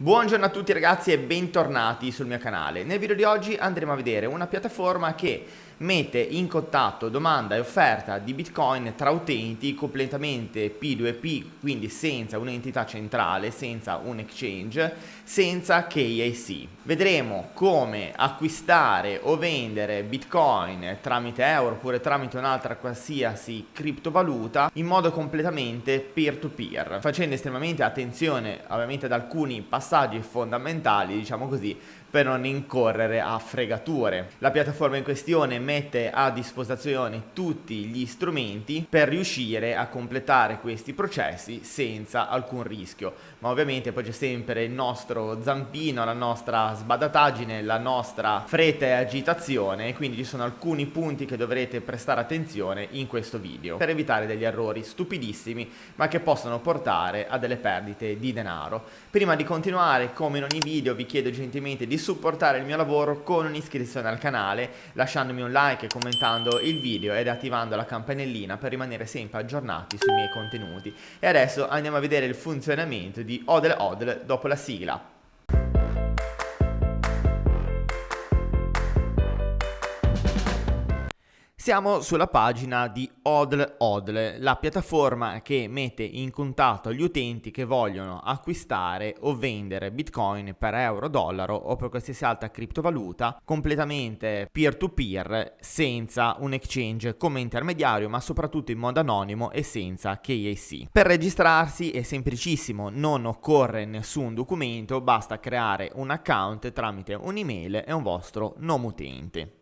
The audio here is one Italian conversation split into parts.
Buongiorno a tutti ragazzi e bentornati sul mio canale. Nel video di oggi andremo a vedere una piattaforma che mette in contatto domanda e offerta di Bitcoin tra utenti completamente P2P, quindi senza un'entità centrale, senza un exchange, senza KYC. Vedremo come acquistare o vendere Bitcoin tramite euro oppure tramite un'altra qualsiasi criptovaluta in modo completamente peer-to-peer, facendo estremamente attenzione ovviamente ad alcuni passaggi fondamentali, diciamo così, per non incorrere a fregature. La piattaforma in questione mette a disposizione tutti gli strumenti per riuscire a completare questi processi senza alcun rischio, ma ovviamente poi c'è sempre il nostro zampino, la nostra sbadataggine, la nostra fretta e agitazione, quindi ci sono alcuni punti che dovrete prestare attenzione in questo video per evitare degli errori stupidissimi ma che possono portare a delle perdite di denaro. Prima di continuare, come in ogni video, vi chiedo gentilmente di supportare il mio lavoro con un'iscrizione al canale, lasciandomi un like e commentando il video ed attivando la campanellina per rimanere sempre aggiornati sui miei contenuti. E adesso andiamo a vedere il funzionamento di Hodl Hodl dopo la sigla. Siamo sulla pagina di Hodl Hodl, la piattaforma che mette in contatto gli utenti che vogliono acquistare o vendere Bitcoin per euro, dollaro o per qualsiasi altra criptovaluta completamente peer-to-peer, senza un exchange come intermediario, ma soprattutto in modo anonimo e senza KYC. Per registrarsi è semplicissimo, non occorre nessun documento, basta creare un account tramite un'email e un vostro nome utente.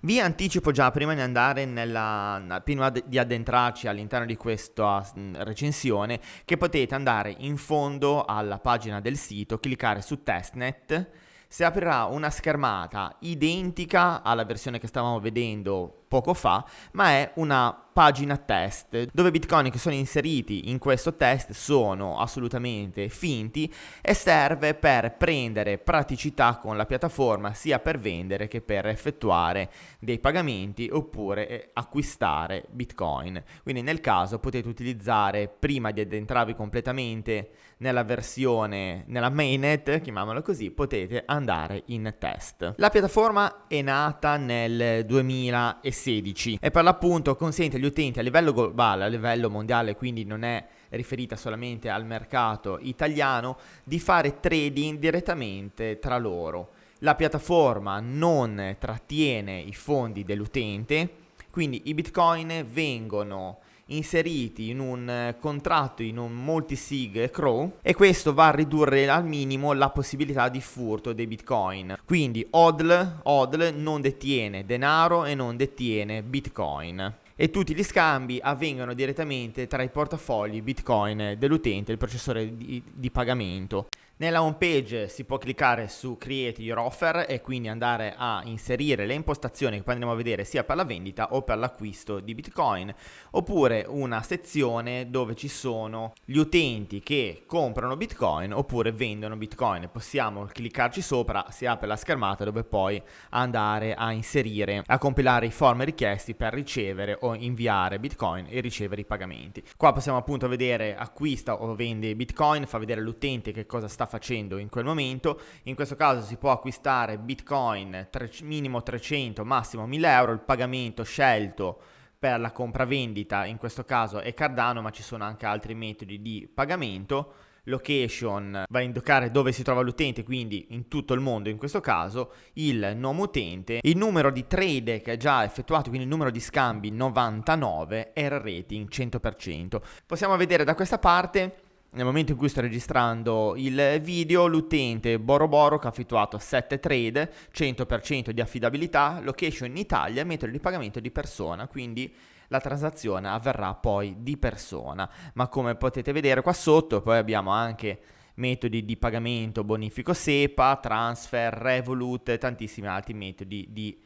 Vi anticipo già, prima di addentrarci all'interno di questa recensione, che potete andare in fondo alla pagina del sito, cliccare su testnet, si aprirà una schermata identica alla versione che stavamo vedendo poco fa, ma è una pagina test dove Bitcoin che sono inseriti in questo test sono assolutamente finti e serve per prendere praticità con la piattaforma sia per vendere che per effettuare dei pagamenti oppure acquistare Bitcoin. Quindi nel caso potete utilizzare, prima di addentrarvi completamente nella mainnet, chiamiamola così, potete andare in test. La piattaforma è nata nel 2016 e per l'appunto consente agli utenti a livello globale, a livello mondiale, quindi non è riferita solamente al mercato italiano, di fare trading direttamente tra loro. La piattaforma non trattiene i fondi dell'utente, quindi i Bitcoin vengono inseriti in un contratto, in un multisig CRO, e questo va a ridurre al minimo la possibilità di furto dei Bitcoin. Quindi Hodl non detiene denaro e non detiene Bitcoin e tutti gli scambi avvengono direttamente tra i portafogli Bitcoin dell'utente e il processore di pagamento. Nella home page si può cliccare su Create Your Offer e quindi andare a inserire le impostazioni che poi andremo a vedere sia per la vendita o per l'acquisto di Bitcoin, oppure una sezione dove ci sono gli utenti che comprano Bitcoin oppure vendono Bitcoin. Possiamo cliccarci sopra, si apre la schermata dove poi andare a inserire, a compilare i form richiesti per ricevere o inviare Bitcoin e ricevere i pagamenti. Qua possiamo appunto vedere acquista o vende Bitcoin, fa vedere all'utente che cosa sta facendo in quel momento. In questo caso si può acquistare Bitcoin minimo 300, massimo 1000 euro. Il pagamento scelto per la compravendita in questo caso è Cardano, ma ci sono anche altri metodi di pagamento. Location va a indicare dove si trova l'utente, quindi in tutto il mondo in questo caso, il nome utente, il numero di trade che è già effettuato, quindi il numero di scambi 99 e il rating 100%. Possiamo vedere da questa parte, nel momento in cui sto registrando il video, l'utente Boroboro che ha effettuato 7 trade, 100% di affidabilità, location in Italia, metodo di pagamento di persona, quindi la transazione avverrà poi di persona. Ma come potete vedere qua sotto poi abbiamo anche metodi di pagamento, bonifico SEPA, transfer, Revolut e tantissimi altri metodi di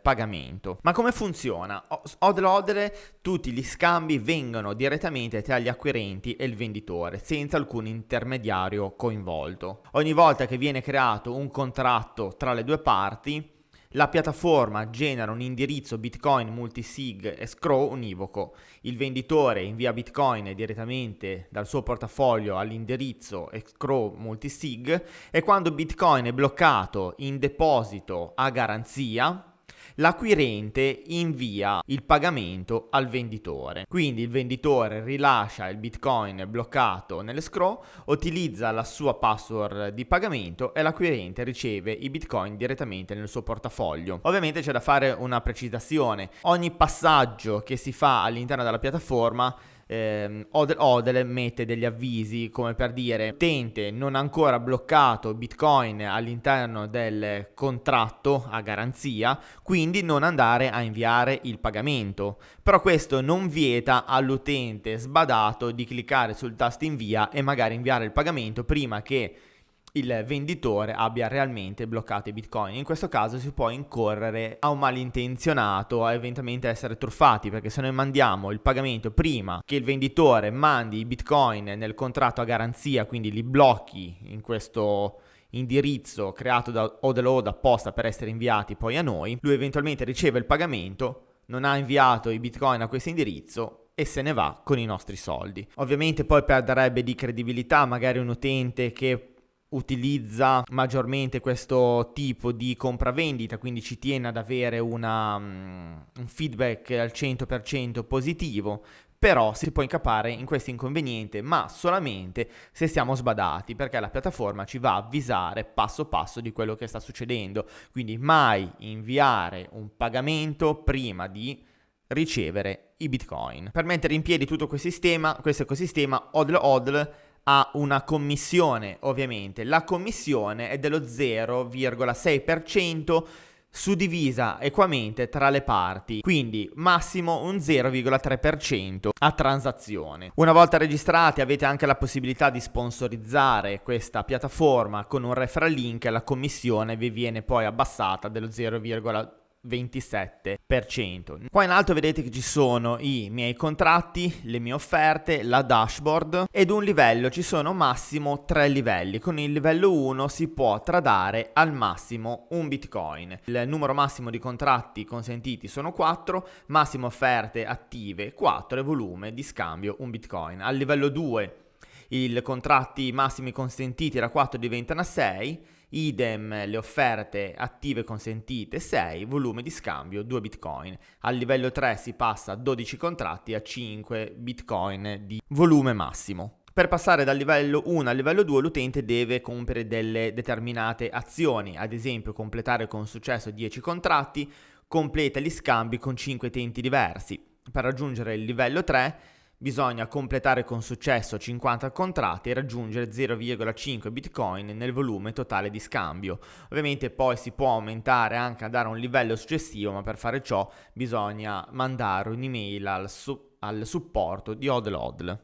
pagamento. Ma come funziona? Hodl Hodl, tutti gli scambi vengono direttamente tra gli acquirenti e il venditore, senza alcun intermediario coinvolto. Ogni volta che viene creato un contratto tra le due parti, La piattaforma genera un indirizzo Bitcoin multisig escrow univoco. Il venditore invia Bitcoin direttamente dal suo portafoglio all'indirizzo escrow multisig e quando Bitcoin è bloccato in deposito a garanzia, l'acquirente invia il pagamento al venditore. Quindi il venditore rilascia il Bitcoin bloccato nell'escrow, utilizza la sua password di pagamento e l'acquirente riceve i Bitcoin direttamente nel suo portafoglio. Ovviamente c'è da fare una precisazione. Ogni passaggio che si fa all'interno della piattaforma Hodl mette degli avvisi come per dire: utente non ha ancora bloccato Bitcoin all'interno del contratto a garanzia, quindi non andare a inviare il pagamento. Però questo non vieta all'utente sbadato di cliccare sul tasto invia e magari inviare il pagamento prima che il venditore abbia realmente bloccato i Bitcoin. In questo caso si può incorrere a un malintenzionato, a eventualmente essere truffati, perché se noi mandiamo il pagamento prima che il venditore mandi i Bitcoin nel contratto a garanzia, quindi li blocchi in questo indirizzo creato da Hodl apposta per essere inviati poi a noi, lui eventualmente riceve il pagamento, non ha inviato i Bitcoin a questo indirizzo e se ne va con i nostri soldi. Ovviamente poi perderebbe di credibilità magari un utente che utilizza maggiormente questo tipo di compravendita, quindi ci tiene ad avere un feedback al 100% positivo, però si può incappare in questo inconveniente, ma solamente se siamo sbadati, perché la piattaforma ci va a avvisare passo passo di quello che sta succedendo, quindi mai inviare un pagamento prima di ricevere i Bitcoin. Per mettere in piedi tutto questo ecosistema, Hodl ha una commissione, ovviamente. La commissione è dello 0,6% suddivisa equamente tra le parti, quindi massimo un 0,3% a transazione. Una volta registrati avete anche la possibilità di sponsorizzare questa piattaforma con un referral link e la commissione vi viene poi abbassata dello 0,27%. Qua in alto vedete che ci sono i miei contratti, le mie offerte, la dashboard ed un livello. Ci sono massimo 3 livelli. Con il livello 1 si può tradare al massimo un Bitcoin. Il numero massimo di contratti consentiti sono 4, massimo offerte attive 4 e volume di scambio un Bitcoin. Al livello 2 i contratti massimi consentiti da 4 diventano a 6, idem le offerte attive consentite 6, volume di scambio 2 Bitcoin. Al livello 3 si passa a 12 contratti a 5 Bitcoin di volume massimo. Per passare dal livello 1 al livello 2 l'utente deve compiere delle determinate azioni, ad esempio completare con successo 10 contratti, completa gli scambi con 5 utenti diversi. Per raggiungere il livello 3 bisogna completare con successo 50 contratti e raggiungere 0,5 Bitcoin nel volume totale di scambio. Ovviamente poi si può aumentare anche a dare un livello successivo, ma per fare ciò bisogna mandare un'email al supporto di Hodl.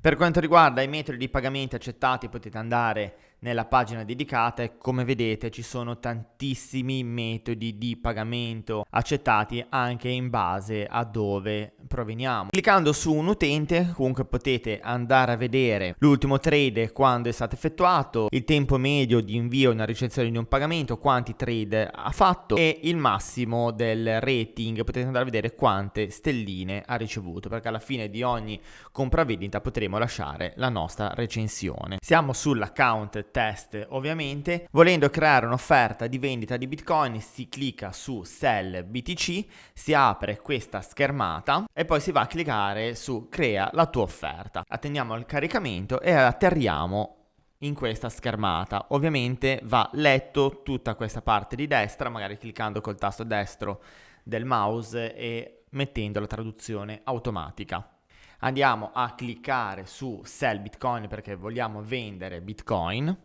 Per quanto riguarda i metodi di pagamento accettati potete andare nella pagina dedicata e come vedete ci sono tantissimi metodi di pagamento accettati anche in base a dove proveniamo. Cliccando su un utente comunque potete andare a vedere l'ultimo trade quando è stato effettuato, il tempo medio di invio e una ricezione di un pagamento, quanti trade ha fatto e il massimo del rating. Potete andare a vedere quante stelline ha ricevuto, perché alla fine di ogni compravendita potremo lasciare la nostra recensione. Siamo sull'account test ovviamente. Volendo creare un'offerta di vendita di Bitcoin si clicca su Sell BTC, si apre questa schermata e poi si va a cliccare su Crea la tua offerta. Attendiamo il caricamento e atterriamo in questa schermata. Ovviamente va letto tutta questa parte di destra, magari cliccando col tasto destro del mouse e mettendo la traduzione automatica. Andiamo a cliccare su Sell Bitcoin perché vogliamo vendere Bitcoin.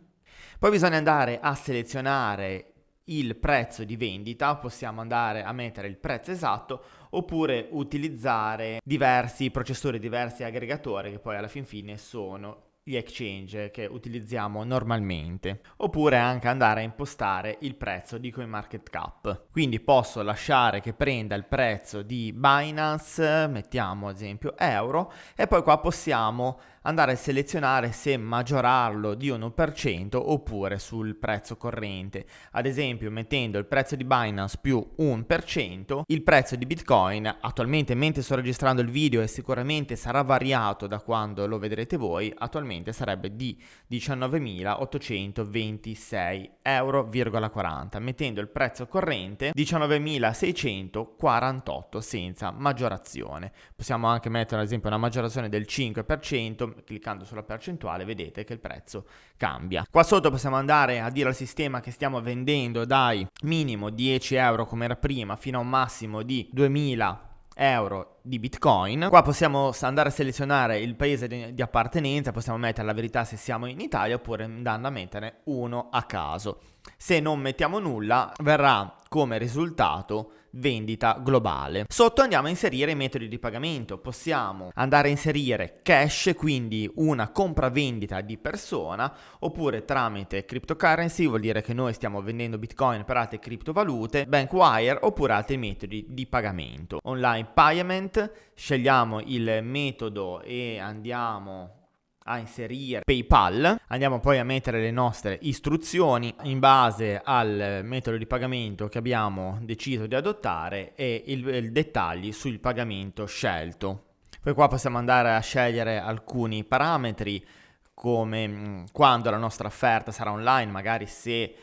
Poi bisogna andare a selezionare il prezzo di vendita, possiamo andare a mettere il prezzo esatto oppure utilizzare diversi processori, diversi aggregatori che poi alla fin fine sono gli exchange che utilizziamo normalmente, oppure anche andare a impostare il prezzo di CoinMarketCap. Quindi posso lasciare che prenda il prezzo di Binance, mettiamo ad esempio euro, e poi qua possiamo andare a selezionare se maggiorarlo di 1% oppure sul prezzo corrente. Ad esempio, mettendo il prezzo di Binance più 1%, il prezzo di Bitcoin attualmente, mentre sto registrando il video e sicuramente sarà variato da quando lo vedrete voi, attualmente sarebbe di 19.826 euro,40, mettendo il prezzo corrente 19.648 senza maggiorazione. Possiamo anche mettere ad esempio una maggiorazione del 5%, cliccando sulla percentuale vedete che il prezzo cambia. Qua sotto possiamo andare a dire al sistema che stiamo vendendo dai minimo 10 euro come era prima fino a un massimo di 2000 euro di Bitcoin. Qua possiamo andare a selezionare il paese di appartenenza, possiamo mettere la verità se siamo in Italia oppure andando a mettere uno a caso. Se non mettiamo nulla verrà come risultato vendita globale. Sotto andiamo a inserire i metodi di pagamento. Possiamo andare a inserire cash, quindi una compravendita di persona, oppure tramite cryptocurrency, vuol dire che noi stiamo vendendo Bitcoin per altre criptovalute, Bankwire oppure altri metodi di pagamento. Online payment, scegliamo il metodo e andiamo a inserire PayPal, andiamo poi a mettere le nostre istruzioni in base al metodo di pagamento che abbiamo deciso di adottare e i dettagli sul pagamento scelto. Poi qua possiamo andare a scegliere alcuni parametri come quando la nostra offerta sarà online, magari se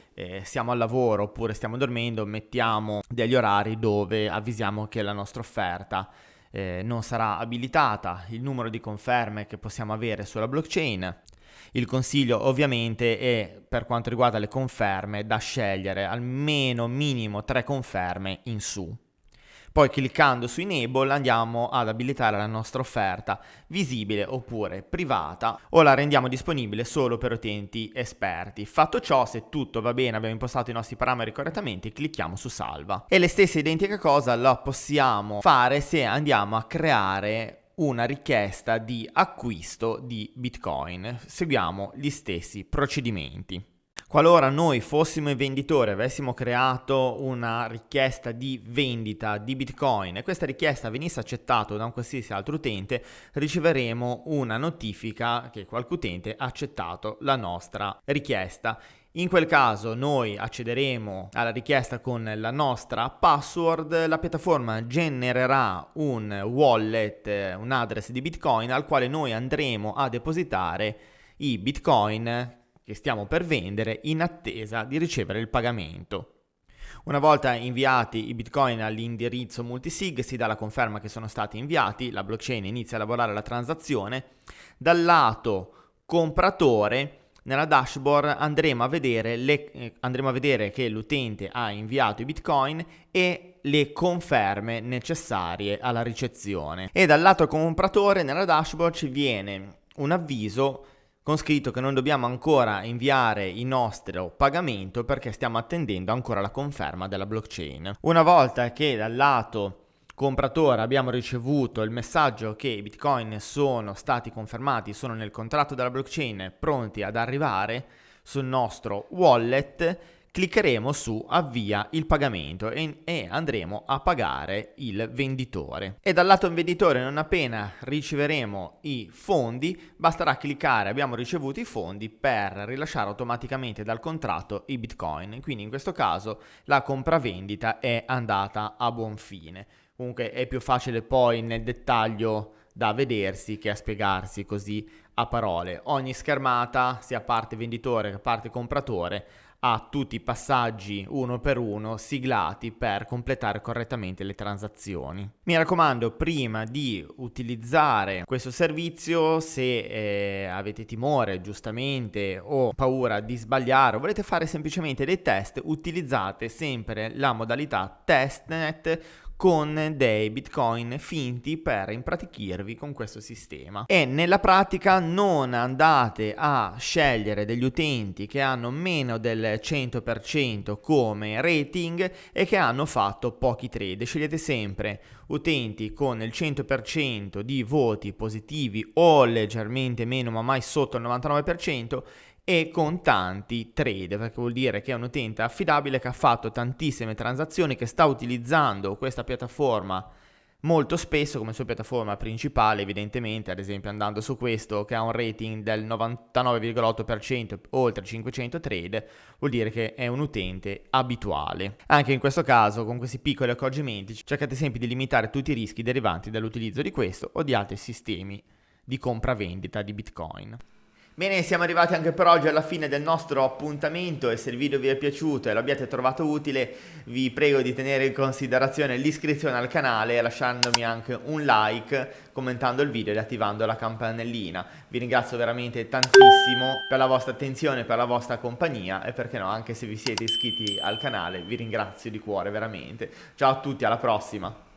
siamo al lavoro oppure stiamo dormendo, mettiamo degli orari dove avvisiamo che la nostra offerta non sarà abilitata, il numero di conferme che possiamo avere sulla blockchain. Il consiglio ovviamente è, per quanto riguarda le conferme, da scegliere almeno minimo 3 conferme in su. Poi cliccando su Enable andiamo ad abilitare la nostra offerta visibile oppure privata, o la rendiamo disponibile solo per utenti esperti. Fatto ciò, se tutto va bene, abbiamo impostato i nostri parametri correttamente, clicchiamo su salva. E le stesse identiche cosa la possiamo fare se andiamo a creare una richiesta di acquisto di Bitcoin. Seguiamo gli stessi procedimenti. Qualora noi fossimo i venditori, avessimo creato una richiesta di vendita di Bitcoin e questa richiesta venisse accettata da un qualsiasi altro utente, riceveremo una notifica che qualche utente ha accettato la nostra richiesta. In quel caso noi accederemo alla richiesta con la nostra password, la piattaforma genererà un wallet, un address di Bitcoin al quale noi andremo a depositare i Bitcoin che stiamo per vendere in attesa di ricevere il pagamento. Una volta inviati i Bitcoin all'indirizzo multisig si dà la conferma che sono stati inviati, la blockchain inizia a lavorare la transazione. Dal lato compratore, nella dashboard andremo a vedere che l'utente ha inviato i Bitcoin e le conferme necessarie alla ricezione. E dal lato compratore, nella dashboard ci viene un avviso con scritto che non dobbiamo ancora inviare il nostro pagamento perché stiamo attendendo ancora la conferma della blockchain. Una volta che dal lato compratore abbiamo ricevuto il messaggio che i Bitcoin sono stati confermati, sono nel contratto della blockchain, pronti ad arrivare sul nostro wallet, cliccheremo su avvia il pagamento e andremo a pagare il venditore. E dal lato venditore, non appena riceveremo i fondi, basterà cliccare abbiamo ricevuto i fondi per rilasciare automaticamente dal contratto i Bitcoin. Quindi in questo caso la compravendita è andata a buon fine. Comunque è più facile poi nel dettaglio da vedersi che a spiegarsi così a parole. Ogni schermata, sia parte venditore che parte compratore, ha tutti i passaggi uno per uno siglati per completare correttamente le transazioni. Mi raccomando, prima di utilizzare questo servizio, se avete timore giustamente o paura di sbagliare o volete fare semplicemente dei test, utilizzate sempre la modalità testnet con dei Bitcoin finti per impratichirvi con questo sistema. E nella pratica non andate a scegliere degli utenti che hanno meno del 100% come rating e che hanno fatto pochi trade. Scegliete sempre utenti con il 100% di voti positivi o leggermente meno, ma mai sotto il 99%, e con tanti trade, perché vuol dire che è un utente affidabile, che ha fatto tantissime transazioni, che sta utilizzando questa piattaforma molto spesso come sua piattaforma principale. Evidentemente, ad esempio, andando su questo che ha un rating del 99,8%, oltre 500 trade, vuol dire che è un utente abituale. Anche in questo caso, con questi piccoli accorgimenti, cercate sempre di limitare tutti i rischi derivanti dall'utilizzo di questo o di altri sistemi di compra-vendita di Bitcoin. Bene, siamo arrivati anche per oggi alla fine del nostro appuntamento, e se il video vi è piaciuto e lo abbiate trovato utile, vi prego di tenere in considerazione l'iscrizione al canale, lasciandomi anche un like, commentando il video ed attivando la campanellina. Vi ringrazio veramente tantissimo per la vostra attenzione, per la vostra compagnia, e perché no, anche se vi siete iscritti al canale, vi ringrazio di cuore veramente. Ciao a tutti, alla prossima!